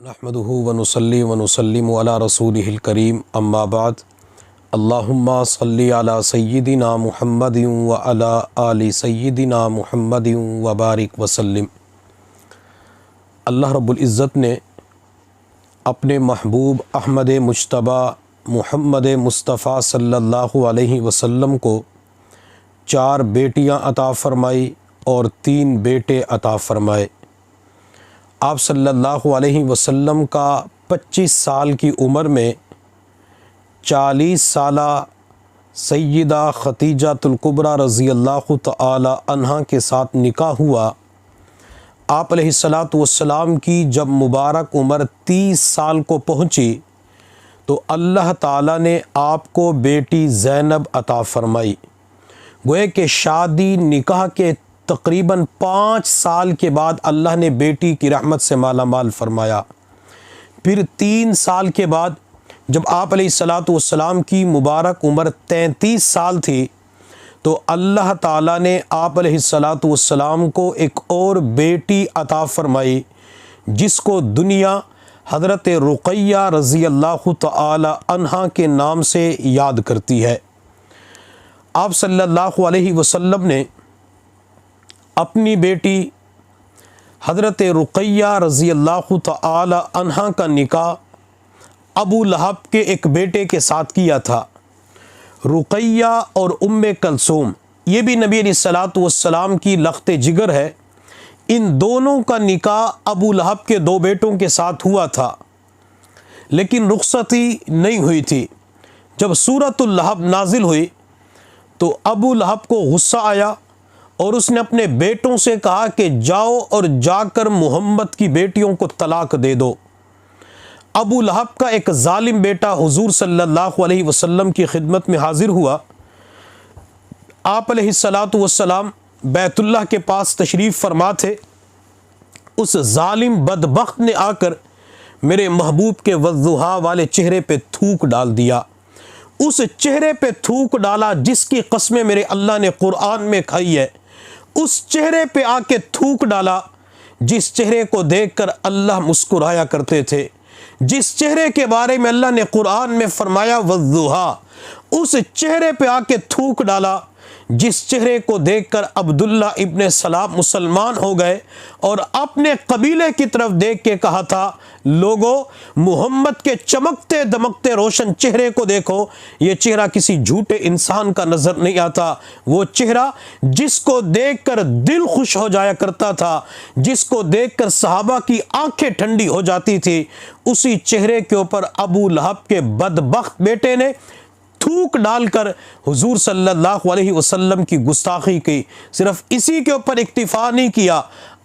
نحمده ونصلي ونسلم على رسوله الكريم اما بعد اللهم صل على سيدنا محمد وعلى آل سيدنا محمد وبارک وسلم۔ اللہ رب العزت نے اپنے محبوب احمد مجتبی محمد مصطفیٰ صلی اللہ علیہ وسلم کو 4 بیٹیاں عطا فرمائی اور 3 بیٹے عطا فرمائے۔ آپ صلی اللہ علیہ وسلم کا 25 سال کی عمر میں 40 سالہ سیدہ خدیجۃ الکبریٰ رضی اللہ تعالی عنہا کے ساتھ نکاح ہوا۔ آپ علیہ السلام کی جب مبارک عمر 30 سال کو پہنچی تو اللہ تعالیٰ نے آپ کو بیٹی زینب عطا فرمائی۔ گوئے کہ شادی نکاح کے تقریباً 5 سال کے بعد اللہ نے بیٹی کی رحمت سے مالا مال فرمایا۔ پھر 3 سال کے بعد جب آپ علیہ السلام کی مبارک عمر 33 سال تھی تو اللہ تعالیٰ نے آپ علیہ السلام کو ایک اور بیٹی عطا فرمائی جس کو دنیا حضرت رقیہ رضی اللہ تعالی عنہا کے نام سے یاد کرتی ہے۔ آپ صلی اللہ علیہ وسلم نے اپنی بیٹی حضرت رقیہ رضی اللہ تعالی عنہا کا نکاح ابو لہب کے ایک بیٹے کے ساتھ کیا تھا۔ رقیہ اور ام کلثوم یہ بھی نبی علیہ السلام کی لخت جگر ہے۔ ان دونوں کا نکاح ابو لہب کے 2 بیٹوں کے ساتھ ہوا تھا لیکن رخصتی نہیں ہوئی تھی۔ جب سورۃ اللہب نازل ہوئی تو ابو لہب کو غصہ آیا اور اس نے اپنے بیٹوں سے کہا کہ جاؤ اور جا کر محمد کی بیٹیوں کو طلاق دے دو۔ ابو لہب کا ایک ظالم بیٹا حضور صلی اللہ علیہ وسلم کی خدمت میں حاضر ہوا۔ آپ علیہ السلام بیت اللہ کے پاس تشریف فرما تھے۔ اس ظالم بدبخت نے آ کر میرے محبوب کے والضحیٰ والے چہرے پہ تھوک ڈال دیا۔ اس چہرے پہ تھوک ڈالا جس کی قسمیں میرے اللہ نے قرآن میں کھائی ہے۔ اس چہرے پہ آ کے تھوک ڈالا جس چہرے کو دیکھ کر اللہ مسکرایا کرتے تھے، جس چہرے کے بارے میں اللہ نے قرآن میں فرمایا والضحیٰ، اس چہرے پہ آ کے تھوک ڈالا جس چہرے کو دیکھ کر عبداللہ ابن سلام مسلمان ہو گئے اور اپنے قبیلے کی طرف دیکھ کے کہا تھا لوگو محمد کے چمکتے دمکتے روشن چہرے کو دیکھو، یہ چہرہ کسی جھوٹے انسان کا نظر نہیں آتا۔ وہ چہرہ جس کو دیکھ کر دل خوش ہو جایا کرتا تھا، جس کو دیکھ کر صحابہ کی آنکھیں ٹھنڈی ہو جاتی تھی، اسی چہرے کے اوپر ابو لہب کے بدبخت بیٹے نے تھوک ڈال کر حضور صلی اللہ علیہ وسلم کی گستاخی کی۔ صرف اسی کے اوپر اکتفا نہیں کیا،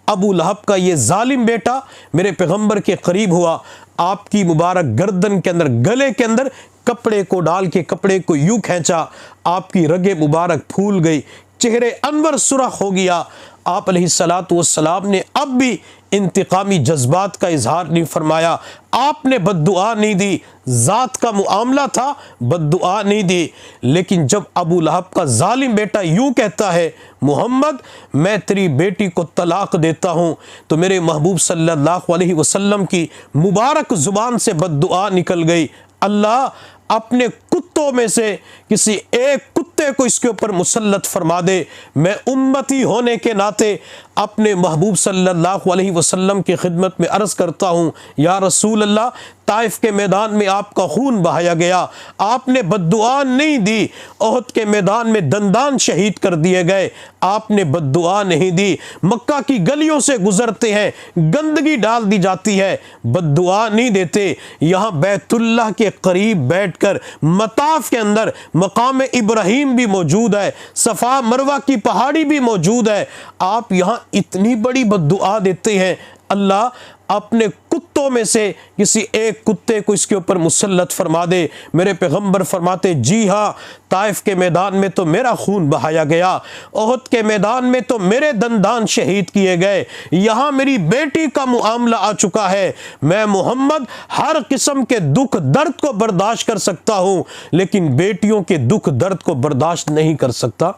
ابو لہب کا یہ ظالم بیٹا میرے پیغمبر کے قریب ہوا، آپ کی مبارک گردن کے اندر گلے کے اندر کپڑے کو ڈال کے کپڑے کو یوں کھینچا، آپ کی رگیں مبارک پھول گئی، چہرے انور سرخ ہو گیا۔ آپ علیہ السلام نے اب بھی انتقامی جذبات کا اظہار نہیں فرمایا، آپ نے بد دعا نہیں دی، ذات کا معاملہ تھا، بد دعا نہیں دی۔ لیکن جب ابو لہب کا ظالم بیٹا یوں کہتا ہے محمد میں تیری بیٹی کو طلاق دیتا ہوں، تو میرے محبوب صلی اللہ علیہ وسلم کی مبارک زبان سے بد دعا نکل گئی، اللہ اپنے کتوں میں سے کسی ایک کتے کو اس کے اوپر مسلط فرما دے۔ میں امتی ہونے کے ناطے اپنے محبوب صلی اللہ علیہ وسلم کی خدمت میں عرض کرتا ہوں یا رسول اللہ، طائف کے میدان میں آپ کا خون بہایا گیا، آپ نے بد دعا نہیں دی، احد کے میدان میں دندان شہید کر دیے گئے، آپ نے بد دعا نہیں دی، مکہ کی گلیوں سے گزرتے ہیں گندگی ڈال دی جاتی ہے، بد دعا نہیں دیتے۔ یہاں بیت اللہ کے قریب بیٹھ کر مطاف کے اندر مقام ابراہیم بھی موجود ہے، صفا مروہ کی پہاڑی بھی موجود ہے، آپ یہاں اتنی بڑی بد دعا دیتے ہیں، اللہ اپنے کتوں میں سے کسی ایک کتے کو اس کے اوپر مسلط فرما دے۔ میرے پیغمبر فرماتے جی ہاں، طائف کے میدان میں تو میرا خون بہایا گیا، احد کے میدان میں تو میرے دندان شہید کیے گئے، یہاں میری بیٹی کا معاملہ آ چکا ہے، میں محمد ہر قسم کے دکھ درد کو برداشت کر سکتا ہوں لیکن بیٹیوں کے دکھ درد کو برداشت نہیں کر سکتا۔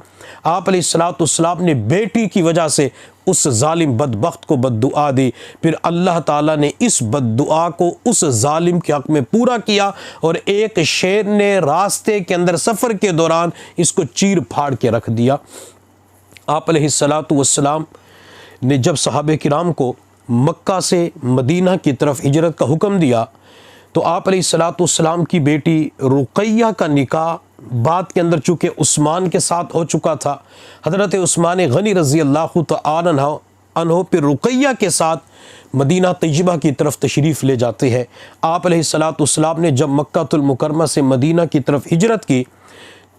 آپ علیہ السلام نے بیٹی کی وجہ سے اس ظالم بدبخت کو بد دعا دی، پھر اللہ تعالیٰ نے اس بد دعا کو اس ظالم کے حق میں پورا کیا، اور ایک شیر نے راستے کے اندر سفر کے دوران اس کو چیر پھاڑ کے رکھ دیا۔ آپ علیہ الصلاۃ والسلام نے جب صحابہ کرام کو مکہ سے مدینہ کی طرف ہجرت کا حکم دیا تو آپ علیہ الصلاۃ والسلام کی بیٹی رقیہ کا نکاح بعد کے اندر چونکہ عثمان کے ساتھ ہو چکا تھا، حضرت عثمان غنی رضی اللہ تعالی عنہ پھر رقیہ کے ساتھ مدینہ طیبہ کی طرف تشریف لے جاتے ہیں۔ آپ علیہ الصلاۃ والسلام نے جب مکہ المکرمہ سے مدینہ کی طرف ہجرت کی،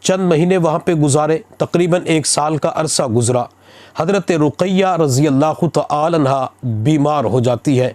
چند مہینے وہاں پہ گزارے، تقریباً 1 سال کا عرصہ گزرا۔ حضرت رقیہ رضی اللہ تعالی عنہ بیمار ہو جاتی ہے،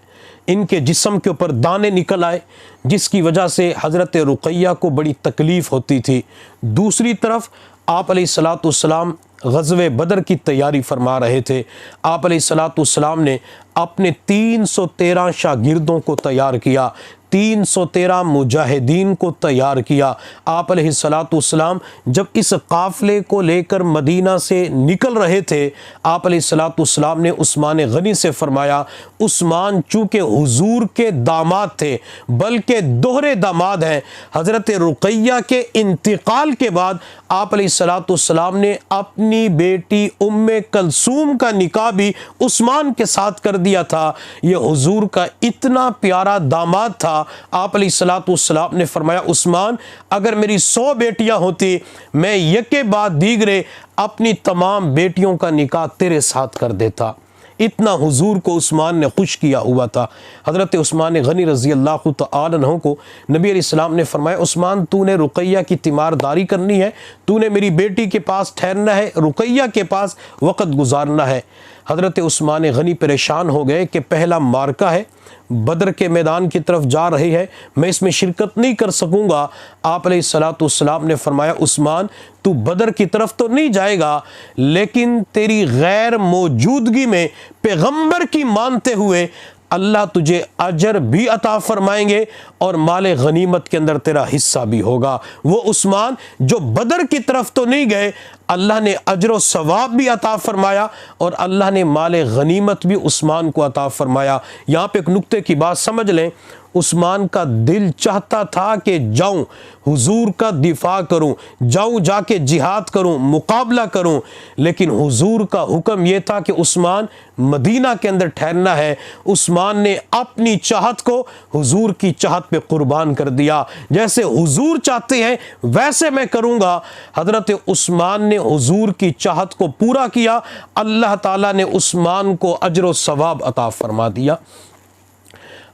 ان کے جسم کے اوپر دانے نکل آئے، جس کی وجہ سے حضرت رقیہ کو بڑی تکلیف ہوتی تھی۔ دوسری طرف آپ علیہ الصلاۃ والسلام غزوہ بدر کی تیاری فرما رہے تھے۔ آپ علیہ الصلاۃ والسلام نے اپنے 313 شاگردوں کو تیار کیا، 313 مجاہدین کو تیار کیا۔ آپ علیہ الصلاۃ والسلام جب اس قافلے کو لے کر مدینہ سے نکل رہے تھے، آپ علیہ الصلاۃ والسلام نے عثمان غنی سے فرمایا، عثمان چونکہ حضور کے داماد تھے بلکہ دوہرے داماد ہیں، حضرت رقیہ کے انتقال کے بعد آپ علیہ الصلاۃ والسلام نے اپنی بیٹی ام کلثوم کا نکاح بھی عثمان کے ساتھ کر دیا تھا۔ یہ حضور کا اتنا پیارا داماد تھا۔ آپ علیہ الصلاۃ والسلام نے فرمایا، عثمان اگر میری 100 بیٹیاں ہوتی میں یکے بعد دیگرے اپنی تمام بیٹیوں کا نکاح تیرے ساتھ کر دیتا۔ اتنا حضور کو عثمان نے خوش کیا ہوا تھا۔ حضرت عثمان غنی رضی اللہ تعالی عنہ کو نبی علیہ السلام نے فرمایا، عثمان تو نے رقیہ کی تیمارداری کرنی ہے، تو نے میری بیٹی کے پاس ٹھہرنا ہے، رقیہ کے پاس وقت گزارنا ہے۔ حضرت عثمان غنی پریشان ہو گئے کہ پہلا مارکہ ہے، بدر کے میدان کی طرف جا رہی ہے، میں اس میں شرکت نہیں کر سکوں گا۔ آپ علیہ الصلاۃ والسلام نے فرمایا، عثمان تو بدر کی طرف تو نہیں جائے گا، لیکن تیری غیر موجودگی میں پیغمبر کی مانتے ہوئے اللہ تجھے اجر بھی عطا فرمائیں گے اور مال غنیمت کے اندر تیرا حصہ بھی ہوگا۔ وہ عثمان جو بدر کی طرف تو نہیں گئے، اللہ نے اجر و ثواب بھی عطا فرمایا اور اللہ نے مال غنیمت بھی عثمان کو عطا فرمایا۔ یہاں پہ ایک نکتے کی بات سمجھ لیں، عثمان کا دل چاہتا تھا کہ جاؤں حضور کا دفاع کروں، جاؤں جا کے جہاد کروں، مقابلہ کروں، لیکن حضور کا حکم یہ تھا کہ عثمان مدینہ کے اندر ٹھہرنا ہے۔ عثمان نے اپنی چاہت کو حضور کی چاہت پہ قربان کر دیا، جیسے حضور چاہتے ہیں ویسے میں کروں گا۔ حضرت عثمان نے حضور کی چاہت کو پورا کیا، اللہ تعالیٰ نے عثمان کو اجر و ثواب عطا فرما دیا۔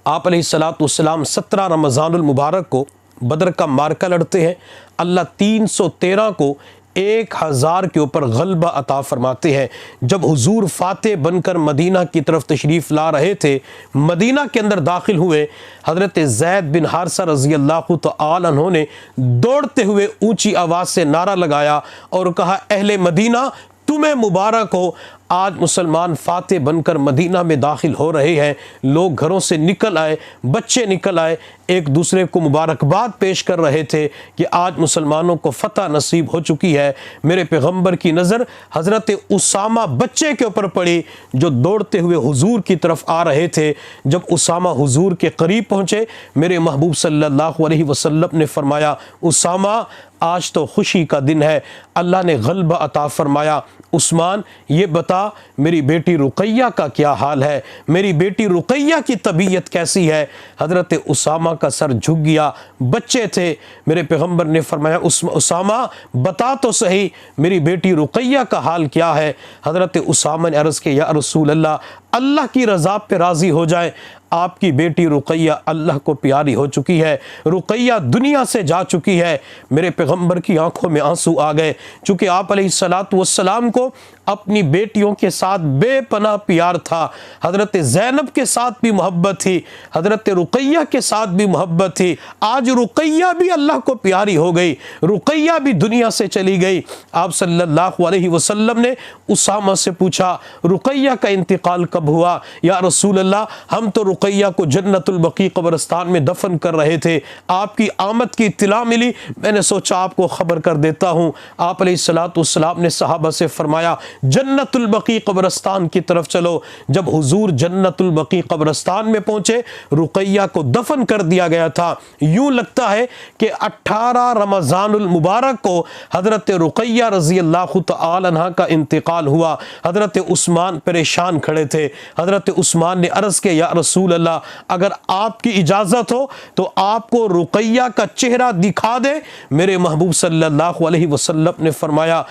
آپ علیہ الصلاۃ والسلام 17 رمضان المبارک کو بدر کا مارکہ لڑتے ہیں، اللہ 313 کو 1000 کے اوپر غلبہ عطا فرماتے ہیں۔ جب حضور فاتح بن کر مدینہ کی طرف تشریف لا رہے تھے، مدینہ کے اندر داخل ہوئے، حضرت زید بن حارثہ رضی اللہ تعالی عنہ نے دوڑتے ہوئے اونچی آواز سے نعرہ لگایا اور کہا، اہل مدینہ تمہیں مبارک ہو، آج مسلمان فاتح بن کر مدینہ میں داخل ہو رہے ہیں۔ لوگ گھروں سے نکل آئے، بچے نکل آئے، ایک دوسرے کو مبارکباد پیش کر رہے تھے کہ آج مسلمانوں کو فتح نصیب ہو چکی ہے۔ میرے پیغمبر کی نظر حضرت اسامہ بچے کے اوپر پڑی جو دوڑتے ہوئے حضور کی طرف آ رہے تھے۔ جب اسامہ حضور کے قریب پہنچے، میرے محبوب صلی اللہ علیہ وسلم نے فرمایا، اسامہ آج تو خوشی کا دن ہے، اللہ نے غلبہ عطا فرمایا۔ عثمان یہ بتا میری بیٹی رقیہ کا کیا حال ہے، میری بیٹی رقیہ کی طبیعت کیسی ہے؟ حضرت اسامہ کا سر جھک گیا، بچے تھے۔ میرے پیغمبر نے فرمایا، اسامہ بتا تو صحیح میری بیٹی رقیہ کا حال کیا ہے؟ حضرت اسامہ نے عرض کیا، یا رسول اللہ، اللہ کی رضا پہ راضی ہو جائیں، آپ کی بیٹی رقیہ اللہ کو پیاری ہو چکی ہے، رقیہ دنیا سے جا چکی ہے۔ میرے پیغمبر کی آنکھوں میں آنسو آ گئے، چونکہ آپ علیہ الصلاۃ والسلام کو اپنی بیٹیوں کے ساتھ بے پناہ پیار تھا۔ حضرت زینب کے ساتھ بھی محبت تھی، حضرت رقیہ کے ساتھ بھی محبت تھی۔ آج رقیہ بھی اللہ کو پیاری ہو گئی، رقیہ بھی دنیا سے چلی گئی۔ آپ صلی اللہ علیہ وسلم نے اسامہ سے پوچھا، رقیہ کا انتقال کب ہوا؟ یا رسول اللہ، ہم تو رقیہ کو جنت البقیع قبرستان میں دفن کر رہے تھے، آپ کی آمد کی اطلاع ملی، میں نے سوچا آپ کو خبر کر دیتا ہوں۔ آپ علیہ الصلاۃ والسلام نے صحابہ سے فرمایا، جنت البقیع قبرستان کی طرف چلو۔ جب حضور جنت البقیع قبرستان میں پہنچے، رقیہ کو دفن کر دیا گیا تھا۔ یوں لگتا ہے کہ 18 رمضان المبارک کو حضرت رقیہ رضی اللہ تعالی عنہ کا انتقال ہوا۔ حضرت عثمان پریشان کھڑے تھے۔ حضرت عثمان نے عرض کیا یا رسول اللہ، اگر آپ کی اجازت ہو تو آپ کو رقیہ کا چہرہ دکھا دے۔ میرے محبوب صلی اللہ علیہ وسلم نے فرمایا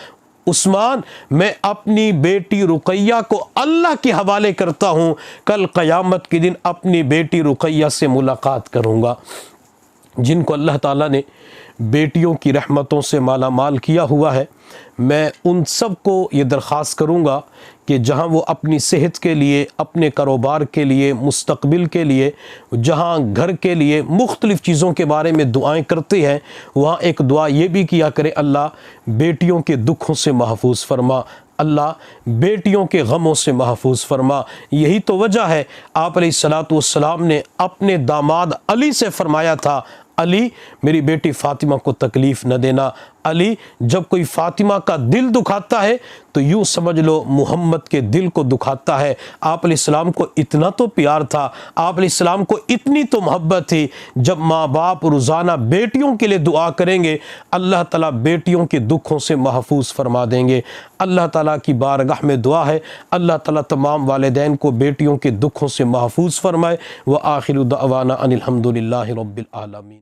عثمان، میں اپنی بیٹی رقیہ کو اللہ کے حوالے کرتا ہوں، کل قیامت کے دن اپنی بیٹی رقیہ سے ملاقات کروں گا۔ جن کو اللہ تعالیٰ نے بیٹیوں کی رحمتوں سے مالا مال کیا ہوا ہے، میں ان سب کو یہ درخواست کروں گا کہ جہاں وہ اپنی صحت کے لیے، اپنے کاروبار کے لیے، مستقبل کے لیے، جہاں گھر کے لیے مختلف چیزوں کے بارے میں دعائیں کرتے ہیں، وہاں ایک دعا یہ بھی کیا کرے، اللہ بیٹیوں کے دکھوں سے محفوظ فرما، اللہ بیٹیوں کے غموں سے محفوظ فرما۔ یہی تو وجہ ہے آپ علیہ الصلوۃ والسلام نے اپنے داماد علی سے فرمایا تھا، علی میری بیٹی فاطمہ کو تکلیف نہ دینا۔ علی جب کوئی فاطمہ کا دل دکھاتا ہے تو یوں سمجھ لو محمد کے دل کو دکھاتا ہے۔ آپ علیہ السلام کو اتنا تو پیار تھا، آپ علیہ السلام کو اتنی تو محبت تھی، جب ماں باپ روزانہ بیٹیوں کے لیے دعا کریں گے، اللہ تعالیٰ بیٹیوں کے دکھوں سے محفوظ فرما دیں گے۔ اللہ تعالیٰ کی بارگاہ میں دعا ہے اللہ تعالیٰ تمام والدین کو بیٹیوں کے دکھوں سے محفوظ فرمائے۔ وآخر دعوانا ان الحمد للہ رب العالمین۔